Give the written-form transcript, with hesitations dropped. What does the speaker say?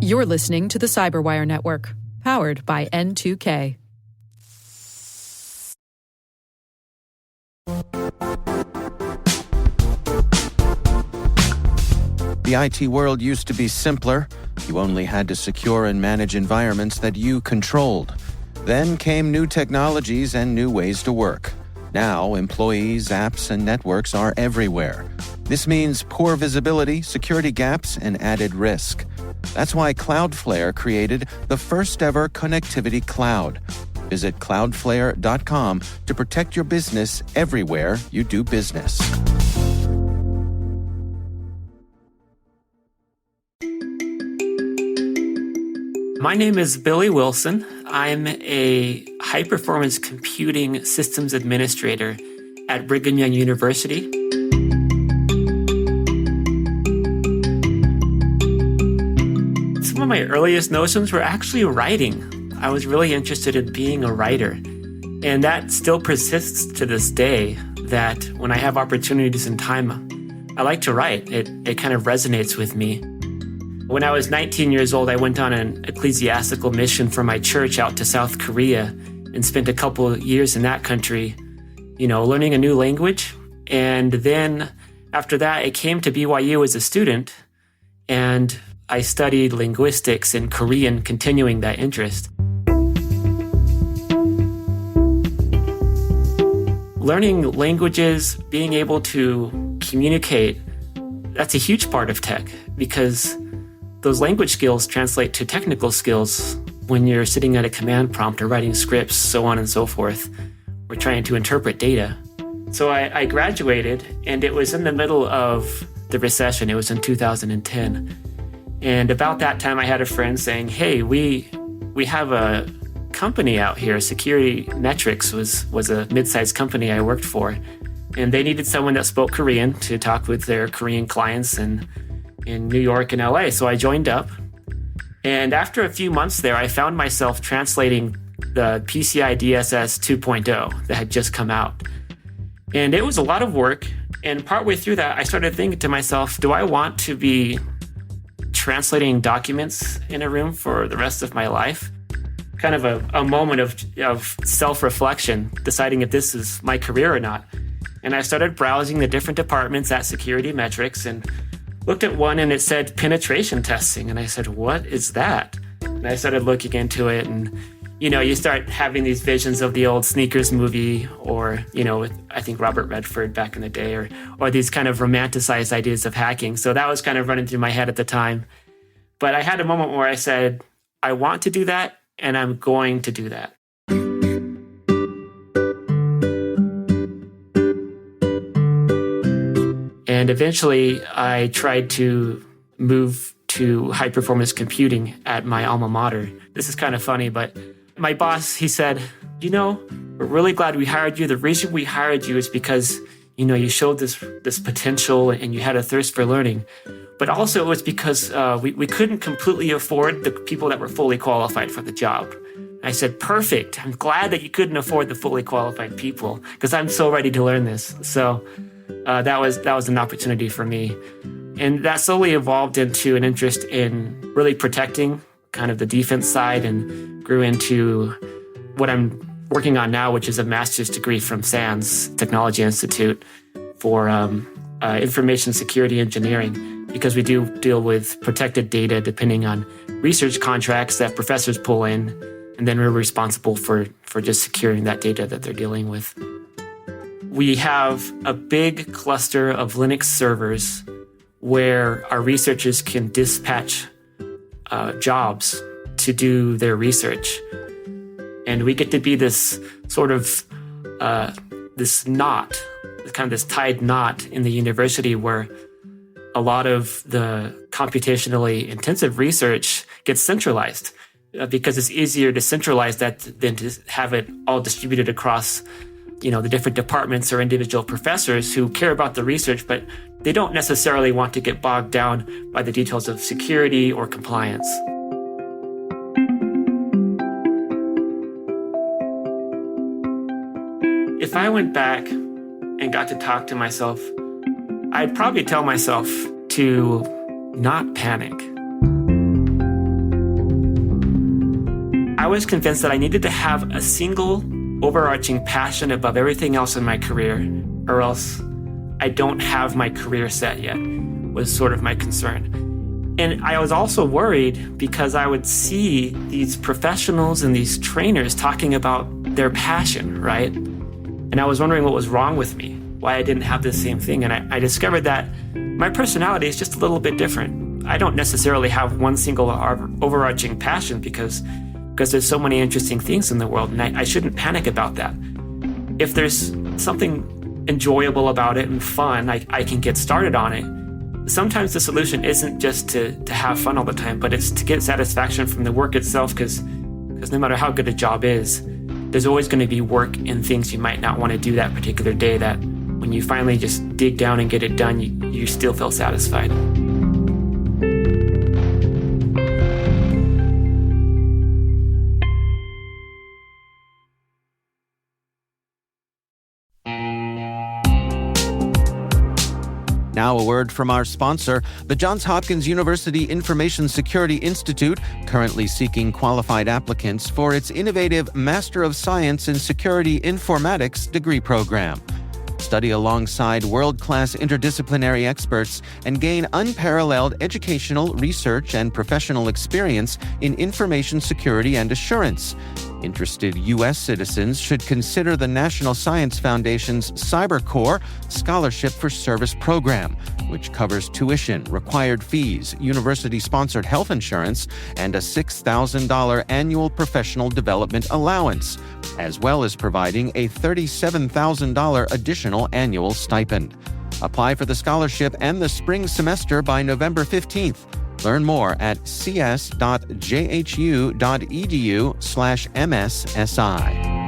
You're listening to the Cyberwire Network, powered by N2K. The IT world used to be simpler. You only had to secure and manage environments that you controlled. Then came new technologies and new ways to work. Now, employees, apps, and networks are everywhere. This means poor visibility, security gaps, and added risk. That's why Cloudflare created the first-ever connectivity cloud. Visit cloudflare.com to protect your business everywhere you do business. My name is Billy Wilson. I'm a high-performance computing systems administrator at Brigham Young University. Some of my earliest notions were actually writing. I was really interested in being a writer. And that still persists to this day, that when I have opportunities and time, I like to write. It kind of resonates with me. When I was 19 years old, I went on an ecclesiastical mission for my church out to South Korea and spent a couple of years in that country, learning a new language. And then after that, I came to BYU as a student, and I studied linguistics in Korean, continuing that interest. Learning languages, being able to communicate, that's a huge part of tech, because those language skills translate to technical skills when you're sitting at a command prompt or writing scripts, so on and so forth. We're trying to interpret data. So I graduated, and it was in the middle of the recession. It was in 2010. And about that time, I had a friend saying, hey, we have a company out here. Security Metrics was a mid-sized company I worked for. And they needed someone that spoke Korean to talk with their Korean clients in New York and LA. So I joined up. And after a few months there, I found myself translating the PCI DSS 2.0 that had just come out. And it was a lot of work. And partway through that, I started thinking to myself, do I want to be translating documents in a room for the rest of my life? Kind of a moment of self-reflection, deciding if this is my career or not. And I started browsing the different departments at Security Metrics and looked at one, and it said penetration testing. And I said, what is that? And I started looking into it, and, you start having these visions of the old Sneakers movie, or, with, I think, Robert Redford back in the day, or these kind of romanticized ideas of hacking. So that was kind of running through my head at the time. But I had a moment where I said, I want to do that, and I'm going to do that. And eventually, I tried to move to high-performance computing at my alma mater. This is kind of funny, but my boss, he said, we're really glad we hired you. The reason we hired you is because, you showed this potential and you had a thirst for learning. But also it was because we couldn't completely afford the people that were fully qualified for the job. I said, perfect. I'm glad that you couldn't afford the fully qualified people, because I'm so ready to learn this. So that was an opportunity for me. And that slowly evolved into an interest in really protecting kind of the defense side, and grew into what I'm working on now, which is a master's degree from SANS Technology Institute for information security engineering, because we do deal with protected data depending on research contracts that professors pull in, and then we're responsible for just securing that data that they're dealing with. We have a big cluster of Linux servers where our researchers can dispatch jobs to do their research. And we get to be this sort of this knot, kind of this tied knot in the university, where a lot of the computationally intensive research gets centralized, because it's easier to centralize that than to have it all distributed across the different departments or individual professors who care about the research, but they don't necessarily want to get bogged down by the details of security or compliance. If I went back and got to talk to myself, I'd probably tell myself to not panic. I was convinced that I needed to have a single overarching passion above everything else in my career, or else I don't have my career set yet, was sort of my concern. And I was also worried because I would see these professionals and these trainers talking about their passion, right? And I was wondering what was wrong with me, why I didn't have the same thing. And I discovered that my personality is just a little bit different. I don't necessarily have one single overarching passion because there's so many interesting things in the world, and I shouldn't panic about that. If there's something enjoyable about it and fun, I can get started on it. Sometimes the solution isn't just to have fun all the time, but it's to get satisfaction from the work itself, because no matter how good a job is, there's always going to be work and things you might not want to do that particular day that when you finally just dig down and get it done, you still feel satisfied. Now a word from our sponsor, the Johns Hopkins University Information Security Institute, currently seeking qualified applicants for its innovative Master of Science in Security Informatics degree program. Study alongside world-class interdisciplinary experts and gain unparalleled educational, research, and professional experience in information security and assurance. Interested U.S. citizens should consider the National Science Foundation's CyberCore Scholarship for Service program, which covers tuition, required fees, university-sponsored health insurance, and a $6,000 annual professional development allowance, as well as providing a $37,000 additional annual stipend. Apply for the scholarship and the spring semester by November 15th. Learn more at cs.jhu.edu/MSSI.